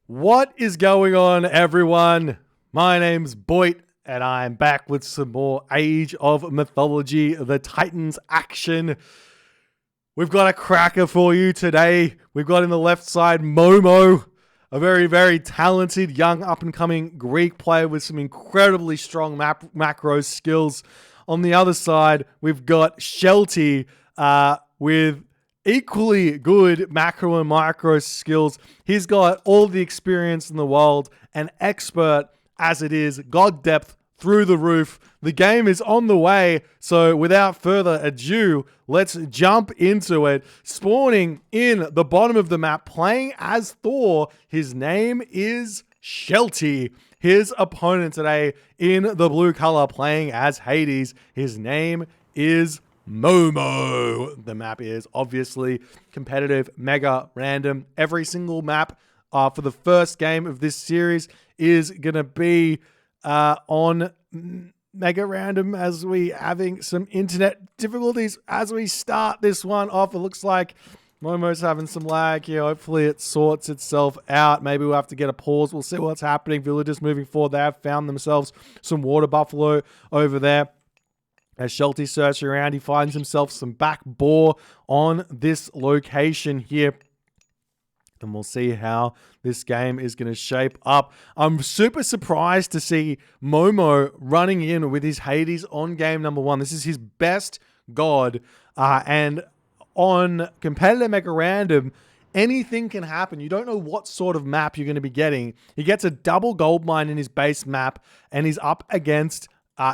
What is going on, everyone? My name's Boit, and I'm back with some more Age of Mythology, the Titans action. We've got a cracker for you today. We've got in the left side Momo, a very, very talented young up-and-coming Greek player with some incredibly strong macro skills. On the other side, we've got Shelty with equally good macro and micro skills. He's got all the experience in the world, an expert as it is, god depth through the roof. The game is on the way, so without further ado, let's jump into it. Spawning in the bottom of the map, playing as Thor, his name is Shelty. His opponent today in the blue color, playing as Hades, his name is Momo. The map is obviously competitive, mega random. Every single map for the first game of this series is going to be on mega random, as we having some internet difficulties as we start this one off. It looks like Momo's having some lag here. Hopefully it sorts itself out. Maybe we'll have to get a pause. We'll see what's happening. Villagers moving forward. They have found themselves some water buffalo over there. As Shelty searches around, he finds himself some back boar on this location here. And we'll see how this game is going to shape up. I'm super surprised to see Momo running in with his Hades on game number 1. This is his best god. And on competitive mega random, anything can happen. You don't know what sort of map you're going to be getting. He gets a double gold mine in his base map, and he's up against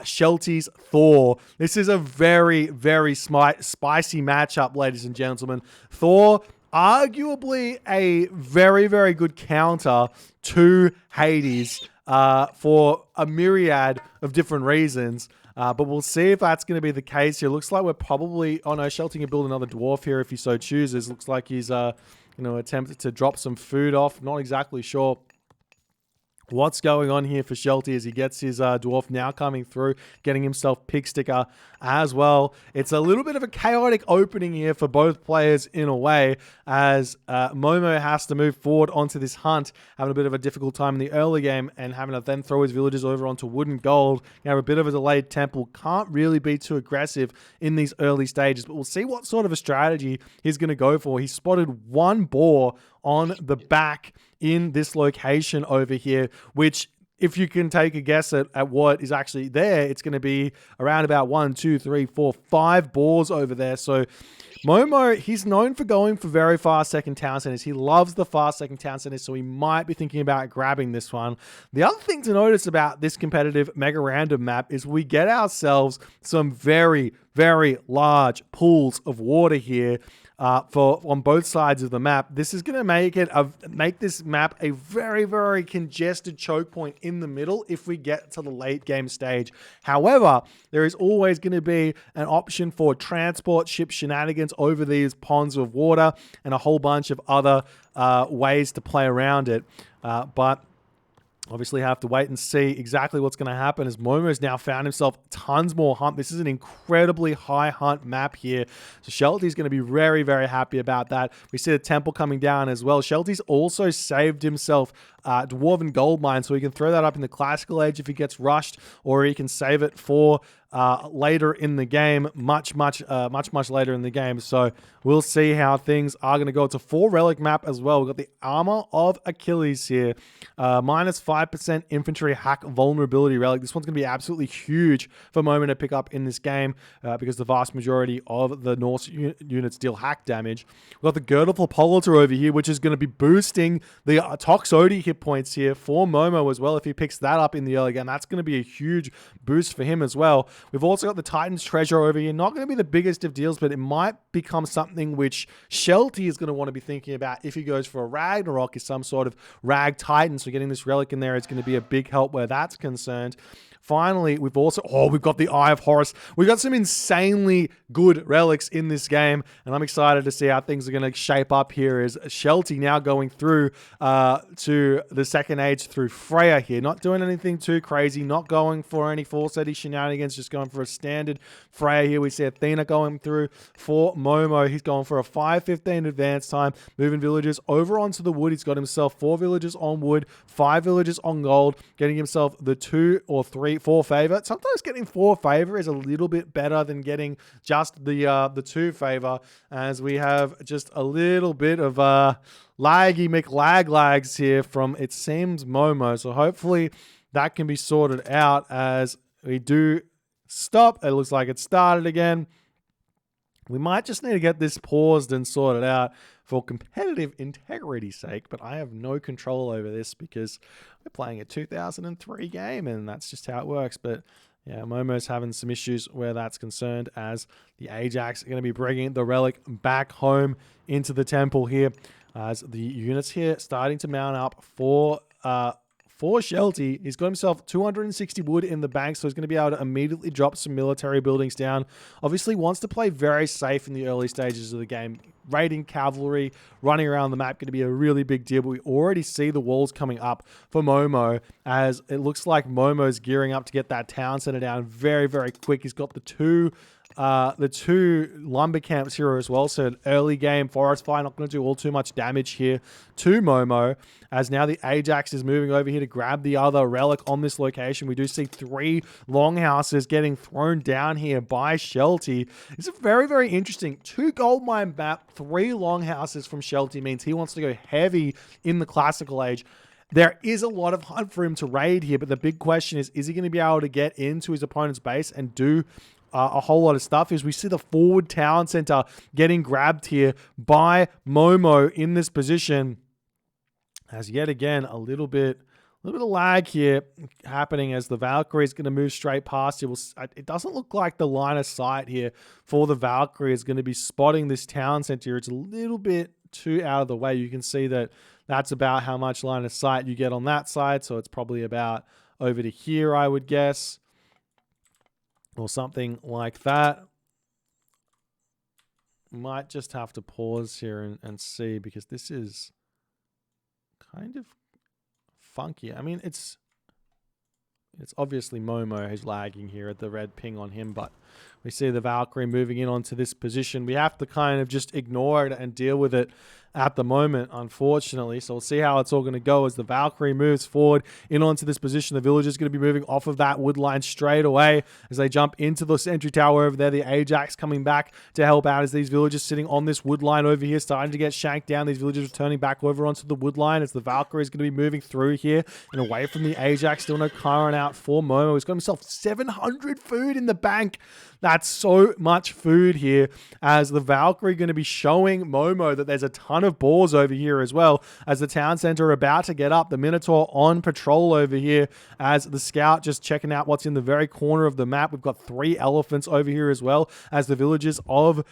Shelty's Thor. This is a very, very spicy matchup, ladies and gentlemen. Thor, arguably a very, very good counter to Hades for a myriad of different reasons. But we'll see if that's going to be the case here. Looks like we're probably... Oh no, Shelty can build another dwarf here if he so chooses. Looks like he's attempted to drop some food off. Not exactly sure what's going on here for Shelty as he gets his dwarf now coming through, getting himself pig sticker as well. It's a little bit of a chaotic opening here for both players in a way, as Momo has to move forward onto this hunt, having a bit of a difficult time in the early game and having to then throw his villagers over onto wood and gold. You have a bit of a delayed temple. Can't really be too aggressive in these early stages, but we'll see what sort of a strategy he's going to go for. He spotted one boar on the back in this location over here, which, if you can take a guess at what is actually there, it's going to be around about 1, 2, 3, 4, 5 boars over there. So Momo, he's known for going for very fast second town centers. He loves the fast second town centers, so he might be thinking about grabbing this one. The other thing to notice about this competitive mega random map is we get ourselves some very, very large pools of water here on both sides of the map. This is going to make this map a very, very congested choke point in the middle if we get to the late game stage. However, there is always going to be an option for transport ship shenanigans over these ponds of water and a whole bunch of other ways to play around it. But obviously have to wait and see exactly what's going to happen, as Momo's now found himself tons more hunt. This is an incredibly high hunt map here. So Shelty's going to be very, very happy about that. We see the temple coming down as well. Shelty's also saved himself Dwarven Gold Mine, so he can throw that up in the Classical Age if he gets rushed, or he can save it for later in the game, much later in the game. So we'll see how things are going to go. It's a 4 relic map as well. We've got the Armor of Achilles here. Minus 5% infantry hack vulnerability relic. This one's going to be absolutely huge for Momo to pick up in this game because the vast majority of the Norse units deal hack damage. We've got the Girdle for Politer over here, which is going to be boosting the Toxotes hit points here for Momo as well. If he picks that up in the early game, that's going to be a huge boost for him as well. We've also got the Titan's Treasure over here. Not going to be the biggest of deals, but it might become something which Shelty is going to want to be thinking about if he goes for a Ragnarok, is some sort of Rag Titan. So getting this relic in there is going to be a big help where that's concerned. finally, we've got the Eye of Horus. We've got some insanely good relics in this game, and I'm excited to see how things are going to shape up here as Shelty now going through to the second age through Freya here. Not doing anything too crazy, not going for any Force Eddy shenanigans, just going for a standard Freya here. We see Athena going through for Momo. He's going for a 5:15 advance time, moving villagers over onto the wood. He's got himself 4 villagers on wood, 5 villagers on gold, getting himself the 2 or 3, 4 favor. Sometimes getting 4 favor is a little bit better than getting just the 2 favor, as we have just a little bit of laggy McLaglags here from, it seems, Momo. So hopefully that can be sorted out as we do stop. It looks like it started again. We might just need to get this paused and sorted out for competitive integrity's sake, but I have no control over this because we're playing a 2003 game and that's just how it works. But yeah, Momo's having some issues where that's concerned, as the Ajax are going to be bringing the relic back home into the temple here, as the units here starting to mount up for Shelty. He's got himself 260 wood in the bank, so he's going to be able to immediately drop some military buildings down. Obviously wants to play very safe in the early stages of the game. Raiding cavalry, running around the map, going to be a really big deal, but we already see the walls coming up for Momo, as it looks like Momo's gearing up to get that town center down very, very quick. He's got the two lumber camps here as well, so an early game forest fire, not going to do all too much damage here to Momo, as now the Ajax is moving over here to grab the other relic on this location. We do see 3 longhouses getting thrown down here by Shelty. It's very, very interesting. 2 gold mine map, 3 longhouses from Shelty means he wants to go heavy in the classical age. There is a lot of hunt for him to raid here, but the big question is he going to be able to get into his opponent's base and do a whole lot of stuff? Is we see the forward town center getting grabbed here by Momo in this position, as yet again a little bit of lag here happening as the Valkyrie is going to move straight past it. It doesn't look like the line of sight here for the Valkyrie is going to be spotting this town center. It's a little bit too out of the way. You can see that that's about how much line of sight you get on that side, so it's probably about over to here, I would guess, or something like that. Might just have to pause here and see, because this is kind of funky. I mean, it's obviously Momo who's lagging here at the red ping on him, but we see the Valkyrie moving in onto this position. We have to kind of just ignore it and deal with it at the moment, unfortunately. So we'll see how it's all going to go as the Valkyrie moves forward in onto this position. The villagers going to be moving off of that wood line straight away as they jump into the sentry tower over there. The Ajax coming back to help out as these villagers sitting on this wood line over here starting to get shanked down. These villagers returning back over onto the wood line as the Valkyrie is going to be moving through here and away from the Ajax. Still no Chiron out for Momo. He's got himself 700 food in the bank. That's so much food here, as the Valkyrie going to be showing Momo that there's a ton of boars over here as well, as the town center are about to get up. The Minotaur on patrol over here, as the scout just checking out what's in the very corner of the map. We've got 3 elephants over here as well, as the villagers of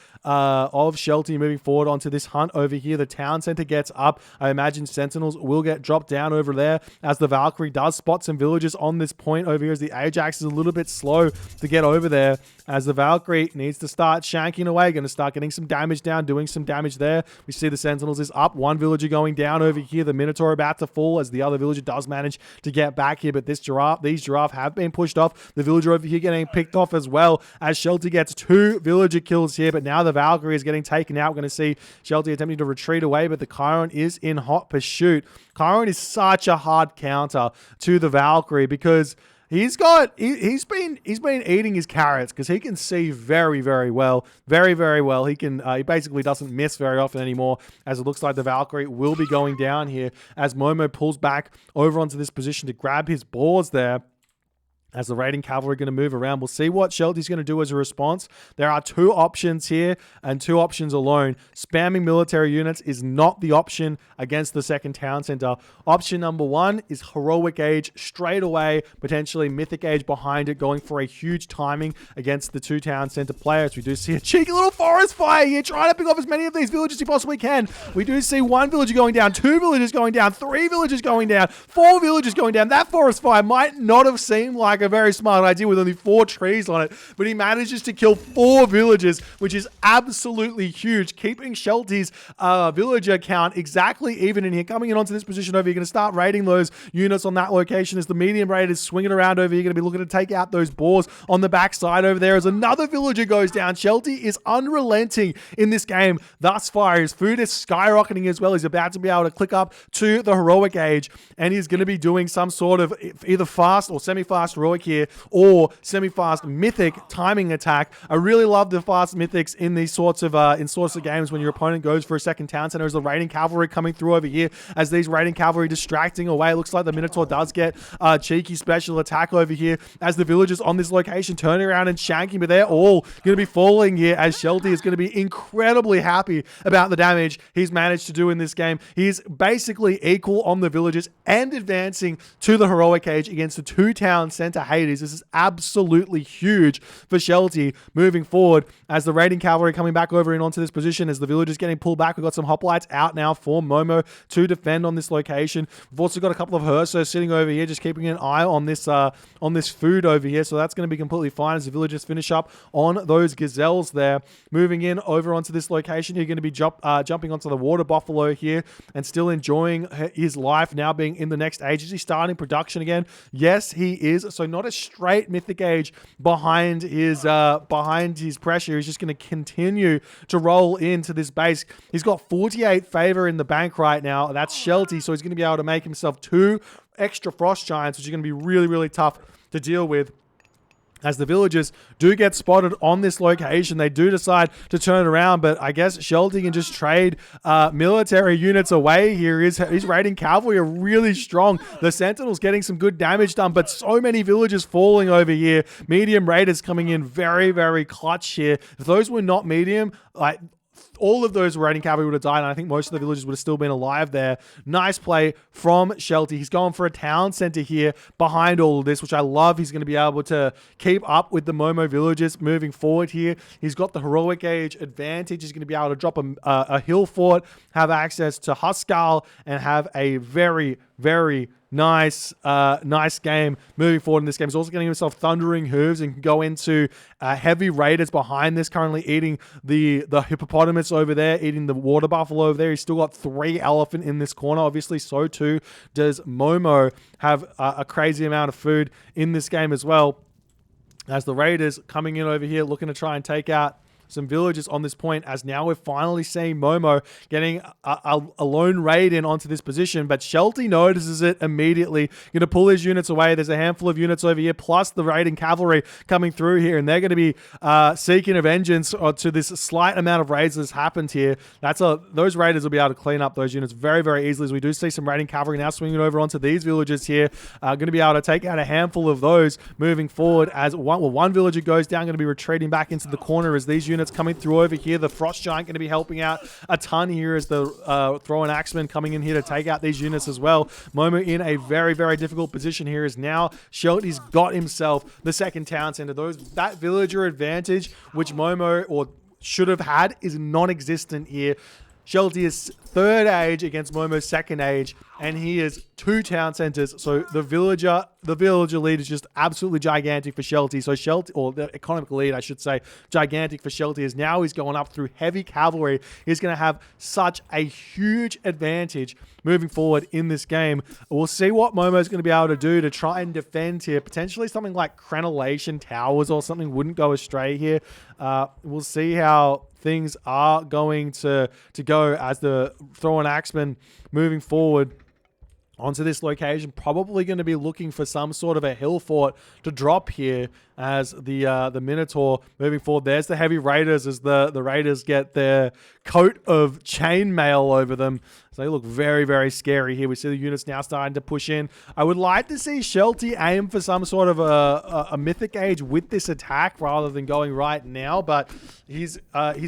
Shelty moving forward onto this hunt over here. The town center gets up. I imagine sentinels will get dropped down over there, as the Valkyrie does spot some villagers on this point over here, as the Ajax is a little bit slow to get over there, as the Valkyrie needs to start shanking away. Going to start getting some damage down, doing some damage there. We see the Sentinels is up. 1 villager going down over here. The Minotaur about to fall, as the other villager does manage to get back here, but these giraffe have been pushed off. The villager over here getting picked off as well, as Shelty gets 2 villager kills here, but now the Valkyrie is getting taken out. We're going to see Shelty attempting to retreat away, but the Chiron is in hot pursuit. Chiron is such a hard counter to the Valkyrie, because he's been eating his carrots, because he can see very, very well. Very, very well. He basically doesn't miss very often anymore, as it looks like the Valkyrie will be going down here as Momo pulls back over onto this position to grab his boars there. As the raiding cavalry are going to move around, we'll see what Shelty's going to do as a response. There are 2 options here, and 2 options alone. Spamming military units is not the option against the second town center. Option number 1 is heroic age straight away, potentially mythic age behind it, going for a huge timing against the 2 town center players. We do see a cheeky little forest fire here, trying to pick off as many of these villagers as he possibly can. We do see 1 villager going down, 2 villagers going down, 3 villagers going down, 4 villagers going down. That forest fire might not have seemed like a a very smart idea with only 4 trees on it, but he manages to kill 4 villagers, which is absolutely huge, keeping Shelty's villager count exactly even in here. Coming in onto this position over here, going to start raiding those units on that location as the medium raid is swinging around over here, going to be looking to take out those boars on the backside over there as another villager goes down. Shelty is unrelenting in this game thus far. His food is skyrocketing as well. He's about to be able to click up to the heroic age, and he's going to be doing some sort of either fast or semi-fast heroic here, or semi-fast mythic timing attack. I really love the fast mythics in these sorts of games when your opponent goes for a second town center. As the raiding cavalry coming through over here, as these raiding cavalry distracting away. It looks like the Minotaur does get a cheeky special attack over here as the villagers on this location turning around and shanking, but they're all going to be falling here as Shelty is going to be incredibly happy about the damage he's managed to do in this game. He's basically equal on the villagers and advancing to the heroic age against the 2 town center Hades. This is absolutely huge for Shelty moving forward as the raiding cavalry coming back over and onto this position as the villagers getting pulled back. We've got some hoplites out now for Momo to defend on this location. We've also got a couple of Hersos sitting over here just keeping an eye on this food over here, so that's going to be completely fine as the villagers finish up on those gazelles there. Moving in over onto this location, you're going to be jumping onto the water buffalo here and still enjoying his life now being in the next age. Is he starting production again? Yes, he is. So not a straight mythic age behind his pressure. He's just going to continue to roll into this base. He's got 48 favor in the bank right now. That's Shelty, so he's going to be able to make himself 2 extra frost giants, which are going to be really, really tough to deal with. As the villagers do get spotted on this location, they do decide to turn around, but I guess Shelty can just trade military units away here. His raiding cavalry are really strong. The Sentinel's getting some good damage done, but so many villagers falling over here. Medium raiders coming in very, very clutch here. If those were not medium, like, all of those raiding cavalry would have died, and I think most of the villagers would have still been alive there. Nice play from Shelty. He's going for a town center here behind all of this, which I love. He's going to be able to keep up with the Momo villagers moving forward here. He's got the heroic age advantage. He's going to be able to drop a hill fort, have access to Huskal, and have a very, very nice game moving forward in this game. He's also getting himself thundering hooves and can go into heavy raiders behind this, currently eating the hippopotamus over there, eating the water buffalo over there. He's still got 3 elephant in this corner. Obviously, so too does Momo have a crazy amount of food in this game as well. As the raiders coming in over here looking to try and take out some villagers on this point, as now we're finally seeing Momo getting a lone raid in onto this position, but Shelty notices it immediately. Going to pull his units away. There's a handful of units over here, plus the raiding cavalry coming through here, and they're going to be seeking a vengeance to this slight amount of raids that's happened here. Those raiders will be able to clean up those units very, very easily, as we do see some raiding cavalry now swinging over onto these villagers here. Going to be able to take out a handful of those moving forward, as one villager goes down, going to be retreating back into the corner as these units coming through over here. The Frost Giant going to be helping out a ton here as the Throw Axeman coming in here to take out these units as well. Momo in a very, very difficult position here, as now Shelty's got himself the second town center. That villager advantage, which Momo should have had, is non-existent here. Shelty is 3rd age against Momo's 2nd age, and he is 2 town centers. So the villager lead is just absolutely gigantic for Shelty. So Shelty, or the economic lead, I should say, gigantic for Shelty, is now he's going up through heavy cavalry. He's going to have such a huge advantage moving forward in this game. We'll see what Momo's going to be able to do to try and defend here. Potentially something like Crenellation Towers or something wouldn't go astray here. We'll see how things are going to go as the Throw an Axeman moving forward onto this location. Probably going to be looking for some sort of a hill fort to drop here as the Minotaur moving forward. There's the heavy raiders as the raiders get their coat of chainmail over them. So they look very, very scary here. We see the units now starting to push in. I would like to see Shelty aim for some sort of a mythic age with this attack rather than going right now, but he's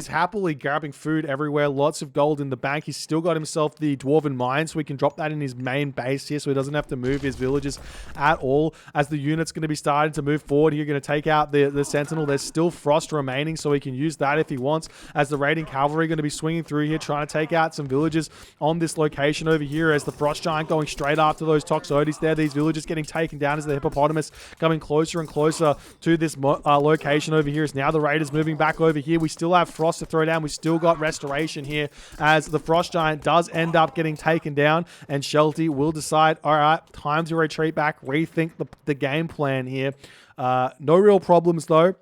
happily grabbing food everywhere. Lots of gold in the bank. He's still got himself the Dwarven Mine, so he can drop that in his main base here, so he doesn't have to move his villagers at all. As the unit's going to be starting to move forward, you're going to take out the sentinel. There's still frost remaining, so he can use that if he wants. As the raiding cavalry going to be swinging through here, trying to take out some villagers on this location over here. As the frost giant going straight after those toxotes there, these villagers getting taken down as the hippopotamus coming closer and closer to this location over here. Is now the raiders moving back over here. We still have frost to throw down. We still got restoration here as the frost giant does end up getting taken down, and Shelty will decide, all right, time to retreat back, rethink the game plan here. No real problems though.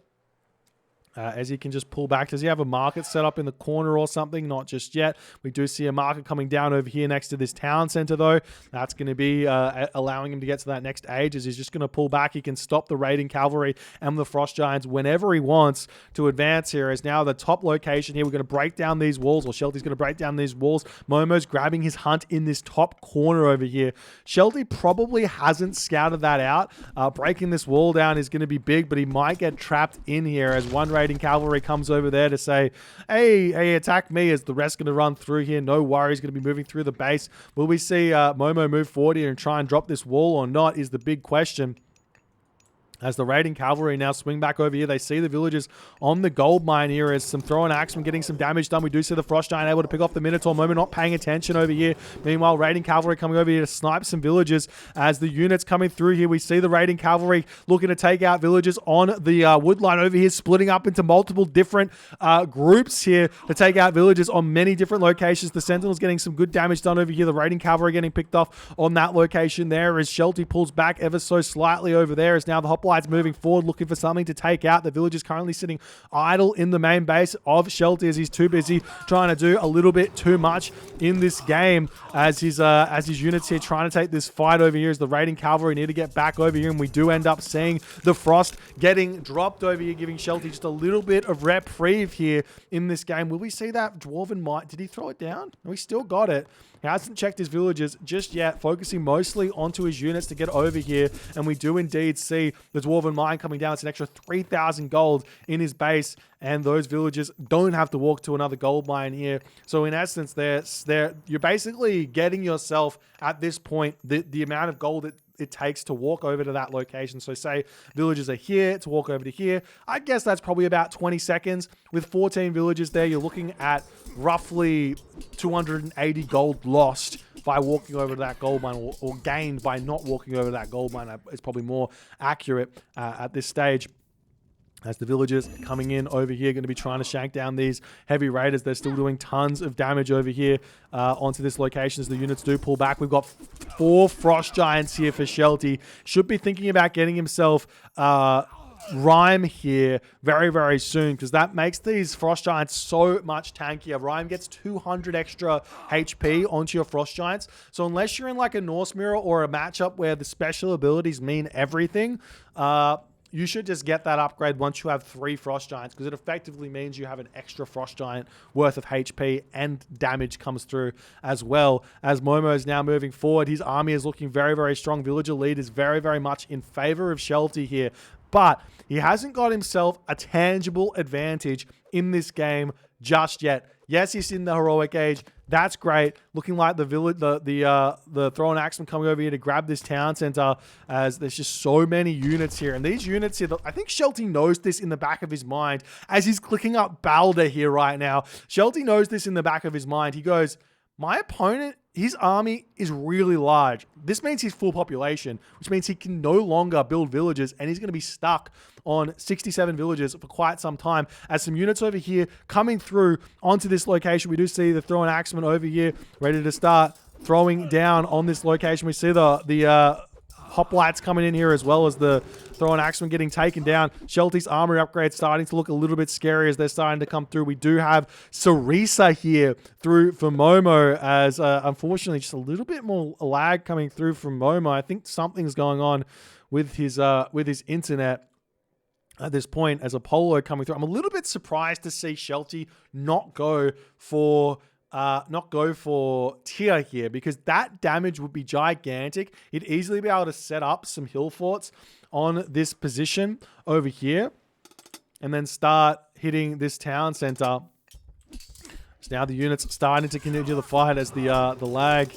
As he can just pull back. Does he have a market set up in the corner or something? Not just yet. We do see a market coming down over here next to this town center, though. That's going to be allowing him to get to that next age, as he's just going to pull back. He can stop the raiding cavalry and the frost giants whenever he wants to advance here. As now the top location here, we're going to break down these walls, or Shelty's going to break down these walls. Momo's grabbing his hunt in this top corner over here. Shelty probably hasn't scouted that out. Breaking this wall down is going to be big, but he might get trapped in here as one raiding cavalry comes over there to say, hey, attack me, as the rest going to run through here. No worries, going to be moving through the base. Will we see Momo move forward here and try and drop this wall or not is the big question. As the raiding cavalry now swing back over here, they see the villagers on the gold mine here as some throwing axemen getting some damage done. We do see the frost giant able to pick off the minotaur. Momo not paying attention over here. Meanwhile, raiding cavalry coming over here to snipe some villagers. As the units coming through here, we see the raiding cavalry looking to take out villagers on the wood line over here, splitting up into multiple different groups here to take out villagers on many different locations. The sentinels getting some good damage done over here. The raiding cavalry getting picked off on that location there as Shelty pulls back ever so slightly over there. As now the hoplites moving forward, looking for something to take out. The village is currently sitting idle in the main base of Shelty as he's too busy trying to do a little bit too much in this game as his units here trying to take this fight over here as the raiding cavalry need to get back over here, and we do end up seeing the frost getting dropped over here, giving Shelty just a little bit of reprieve here in this game. Will we see that dwarven might? Did he throw it down? No, he still got it. He hasn't checked his villagers just yet, focusing mostly onto his units to get over here. And we do indeed see the Dwarven Mine coming down. It's an extra 3,000 gold in his base. And those villagers don't have to walk to another gold mine here. So in essence, you're basically getting yourself, at this point, the amount of gold it takes to walk over to that location. So say villagers are here to walk over to here. I guess that's probably about 20 seconds. With 14 villagers there, you're looking at roughly 280 gold lost by walking over to that gold mine, or gained by not walking over to that gold mine. It's probably more accurate at this stage. As the villagers coming in over here, going to be trying to shank down these heavy raiders. They're still doing tons of damage over here onto this location as the units do pull back. We've got 4 frost giants here for Shelty. Should be thinking about getting himself Rhyme here very, very soon, because that makes these frost giants so much tankier. Rhyme gets 200 extra HP onto your frost giants. So unless you're in like a Norse mirror or a matchup where the special abilities mean everything, you should just get that upgrade once you have 3 frost giants, because it effectively means you have an extra frost giant worth of HP and damage comes through as well. As Momo is now moving forward, his army is looking very, very strong. Villager lead is very, very much in favor of Shelty here, but he hasn't got himself a tangible advantage in this game just yet. Yes, he's in the heroic age. That's great. Looking like the throwing axeman coming over here to grab this town center, as there's just so many units here. And these units here, I think Shelty knows this in the back of his mind as he's clicking up Balder here right now. Shelty knows this in the back of his mind. He goes, my opponent, his army is really large. This means he's full population, which means he can no longer build villages, and he's going to be stuck on 67 villages for quite some time. As some units over here coming through onto this location, we do see the throwing axeman over here ready to start throwing down on this location. We see the hoplites coming in here, as well as the throwing axeman getting taken down. Shelty's armory upgrade starting to look a little bit scary as they're starting to come through. We do have Sarisa here through for Momo, as unfortunately just a little bit more lag coming through from Momo. I think something's going on with his internet at this point, as Apollo coming through. I'm a little bit surprised to see Shelty not go for tier here, because that damage would be gigantic. He'd easily be able to set up some hill forts on this position over here and then start hitting this town center. So now the units starting to continue the fight as the lag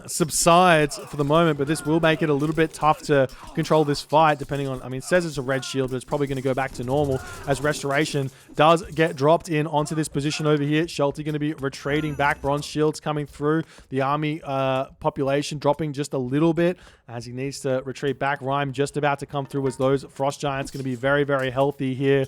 subsides for the moment, but this will make it a little bit tough to control this fight, depending on, I mean, it says it's a red shield, but it's probably going to go back to normal as Restoration does get dropped in onto this position over here. Shelty going to be retreating back, bronze shields coming through, the army population dropping just a little bit as he needs to retreat back. Rhyme just about to come through as those Frost Giants going to be very, very healthy here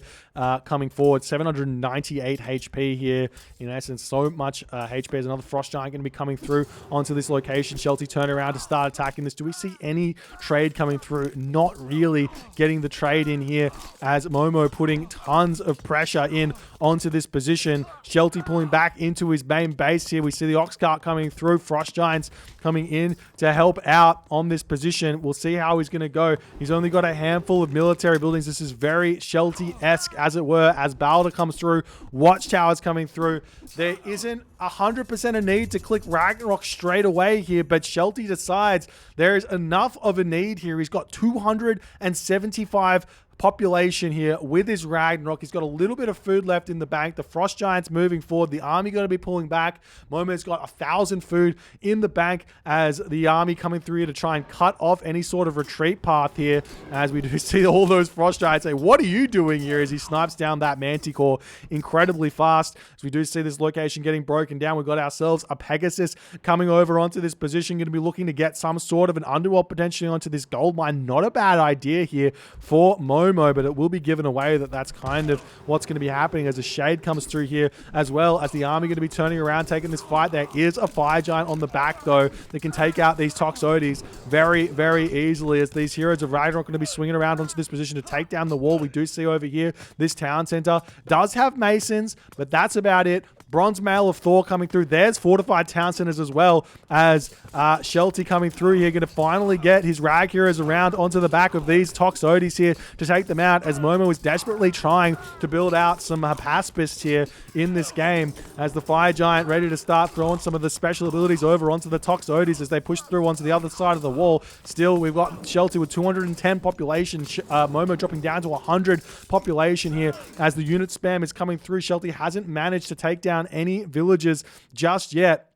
coming forward. 798 HP here, in essence, so much HP as another Frost Giant going to be coming through onto this location. Shelty turn around to start attacking this. Do we see any trade coming through? Not really getting the trade in here as Momo putting tons of pressure in onto this position. Shelty pulling back into his main base here. We see the Ox Cart coming through. Frost Giants coming in to help out on this position. We'll see how he's going to go. He's only got a handful of military buildings. This is very Shelty-esque, as it were, as Balder comes through. Watchtowers coming through. There isn't 100% a need to click Ragnarok straight away here, but Shelty decides there is enough of a need here. He's got 275 population here with his Ragnarok. He's got a little bit of food left in the bank. The Frost Giants moving forward. The army going to be pulling back. Momo's got 1,000 food in the bank as the army coming through here to try and cut off any sort of retreat path here, as we do see all those Frost Giants say, what are you doing here, as he snipes down that Manticore incredibly fast. As we do see this location getting broken down. We've got ourselves a Pegasus coming over onto this position, going to be looking to get some sort of an underworld potentially onto this gold mine. Not a bad idea here for Momo, but it will be given away that that's kind of what's going to be happening as a shade comes through here, as well as the army going to be turning around, taking this fight. There is a Fire Giant on the back, though, that can take out these Toxotes very, very easily, as these Heroes of Ragnarok are going to be swinging around onto this position to take down the wall. We do see over here, this town center does have Masons, but that's about it. Bronze Mail of Thor coming through. There's fortified town centers as well, as Shelty coming through here, going to finally get his Rag Heroes around onto the back of these Toxotes here to take them out, as Momo is desperately trying to build out some Hapaspists here in this game, as the Fire Giant ready to start throwing some of the special abilities over onto the Toxotes as they push through onto the other side of the wall. Still, we've got Shelty with 210 population, Momo dropping down to 100 population here as the unit spam is coming through. Shelty hasn't managed to take down any villages just yet,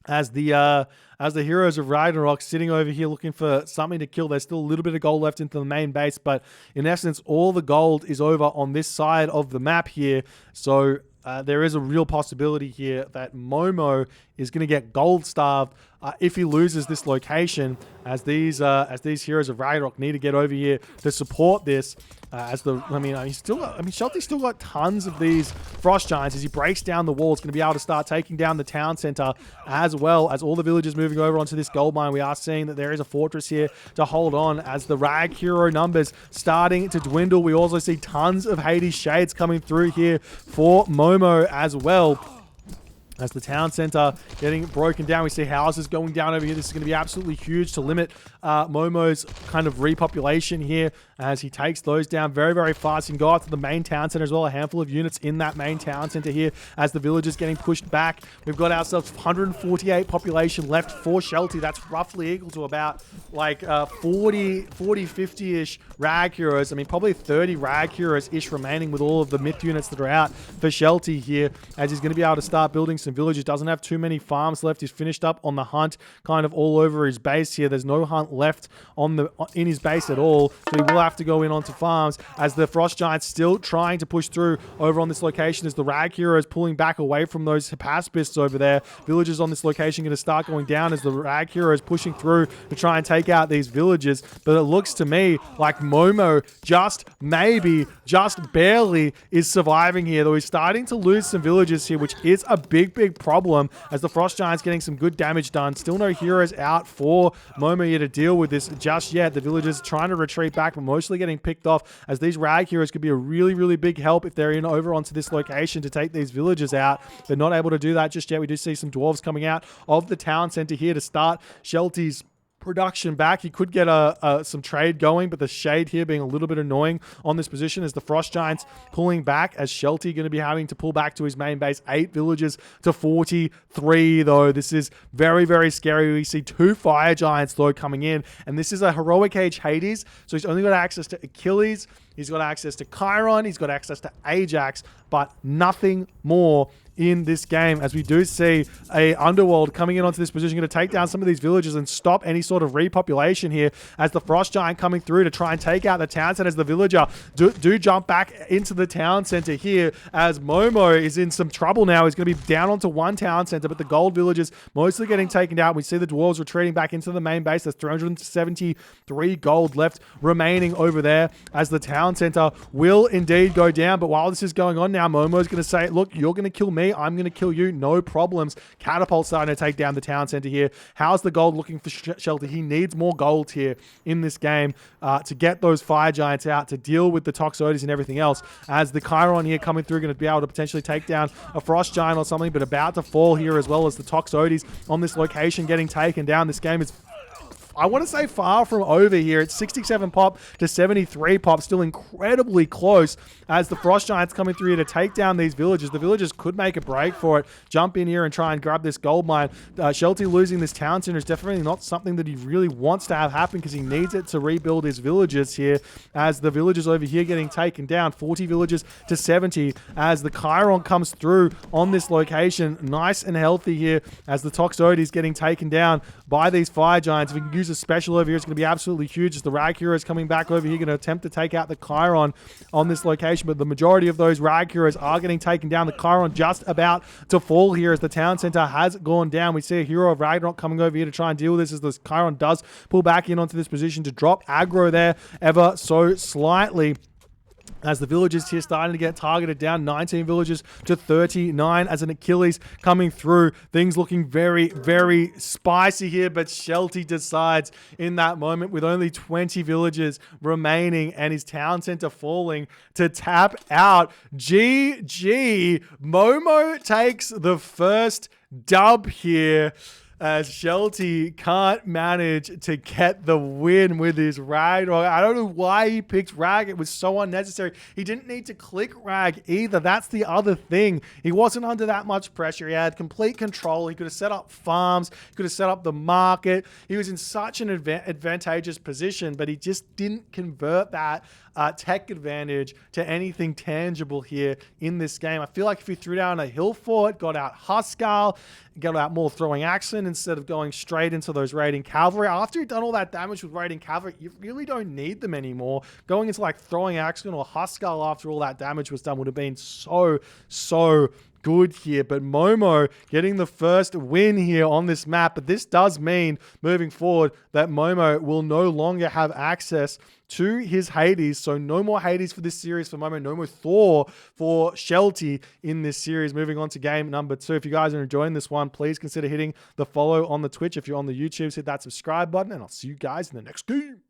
as the Heroes of Ragnarok sitting over here looking for something to kill. There's still a little bit of gold left into the main base, but in essence, all the gold is over on this side of the map here. So there is a real possibility here that Momo is going to get gold starved if he loses this location, as these Heroes of Ragnarok need to get over here to support this. Shelty's still got tons of these Frost Giants. As he breaks down the wall, it's going to be able to start taking down the town center, as well as all the villagers moving over onto this gold mine. We are seeing that there is a fortress here to hold on, as the Rag Hero numbers starting to dwindle. We also see tons of Hades Shades coming through here for Momo as well, as the town center getting broken down. We see houses going down over here. This is going to be absolutely huge to limit Momo's kind of repopulation here, as he takes those down very, very fast. You can go up to the main town center as well. A handful of units in that main town center here as the villagers getting pushed back. We've got ourselves 148 population left for Shelty. That's roughly equal to about like 50-ish Rag Heroes. I mean, probably 30 Rag Heroes-ish remaining with all of the myth units that are out for Shelty here, as he's going to be able to start building some villages. Doesn't have too many farms left. He's finished up on the hunt kind of all over his base here. There's no hunt left in his base at all, so he will have to go in onto farms, as the Frost Giants still trying to push through over on this location, as the Rag Hero is pulling back away from those Hapaspists over there. Villagers on this location going to start going down as the Rag Hero is pushing through to try and take out these villages. But it looks to me like Momo just barely is surviving here, though he's starting to lose some villagers here, which is a big problem, as the Frost Giant's getting some good damage done. Still no heroes out for Momo here to deal with this just yet. The villagers trying to retreat back, but mostly getting picked off, as these Rag Heroes could be a really big help if they're in over onto this location to take these villagers out. They're not able to do that just yet. We do see some dwarves coming out of the town center here to start Shelty's production back. He could get some trade going, but the shade here being a little bit annoying on this position, as the Frost Giants pulling back, as Shelty going to be having to pull back to his main base. 8 villages to 43, though. This is very scary. We see 2 Fire Giants, though, coming in, and this is a Heroic Age Hades, so he's only got access to Achilles, He's got access to Chiron. He's got access to Ajax, but nothing more in this game, as we do see a Underworld coming in onto this position, going to take down some of these villages and stop any sort of repopulation here, as the Frost Giant coming through to try and take out the town center, as the villager do jump back into the town center here, as Momo is in some trouble now. He's going to be down onto one town center, but the gold villagers mostly getting taken out. We see the dwarves retreating back into the main base. There's 373 gold left remaining over there, as the town center will indeed go down. But while this is going on now, Momo's going to say, look, you're going to kill me, I'm going to kill you, no problems. Catapult starting to take down the town center here. How's the gold looking for Shelty? He needs more gold here in this game to get those fire giants out, to deal with the Toxotes and everything else, as the Chiron here coming through, going to be able to potentially take down a Frost Giant or something, but about to fall here, as well as the Toxotes on this location getting taken down. This game is, I want to say, far from over here. It's 67 pop to 73 pop, still incredibly close, as the Frost Giants coming through here to take down these villages. The villagers could make a break for it, jump in here and try and grab this gold mine. Shelty losing this town center is definitely not something that he really wants to have happen, because he needs it to rebuild his villages here, as the villagers over here getting taken down, 40 villages to 70, as the Chiron comes through on this location, nice and healthy here, as the Toxotes getting taken down by these fire giants. If we can use a special over here, it's going to be absolutely huge, as the Rag Heroes coming back over here, going to attempt to take out the Chiron on this location, but the majority of those Rag Heroes are getting taken down. The Chiron just about to fall here, as the town center has gone down. We see a Hero of Ragnarok coming over here to try and deal with this, as the Chiron does pull back in onto this position to drop aggro there ever so slightly, as the villagers here starting to get targeted down, 19 villagers to 39, as an Achilles coming through. Things looking very, very spicy here, but Shelty decides in that moment, with only 20 villagers remaining and his town center falling, to tap out. GG. Momo takes the first dub here, as Shelty can't manage to get the win with his Rag. I don't know why he picked Rag. It was so unnecessary. He didn't need to click Rag either. That's the other thing. He wasn't under that much pressure. He had complete control. He could have set up farms. He could have set up the market. He was in such an advantageous position, but he just didn't convert that tech advantage to anything tangible here in this game. I feel like if he threw down a hill fort, got out Huskar, got out more throwing action instead of going straight into those raiding cavalry, after he'd done all that damage with raiding cavalry, you really don't need them anymore. Going into like throwing action or Huskar after all that damage was done would have been so good here. But Momo getting the first win here on this map. But this does mean moving forward that Momo will no longer have access to his Hades. So no more Hades for this series for Momo. No more Thor for Shelty in this series. Moving on to game number 2. If you guys are enjoying this one, please consider hitting the follow on the Twitch. If you're on the YouTube, hit that subscribe button, and I'll see you guys in the next game.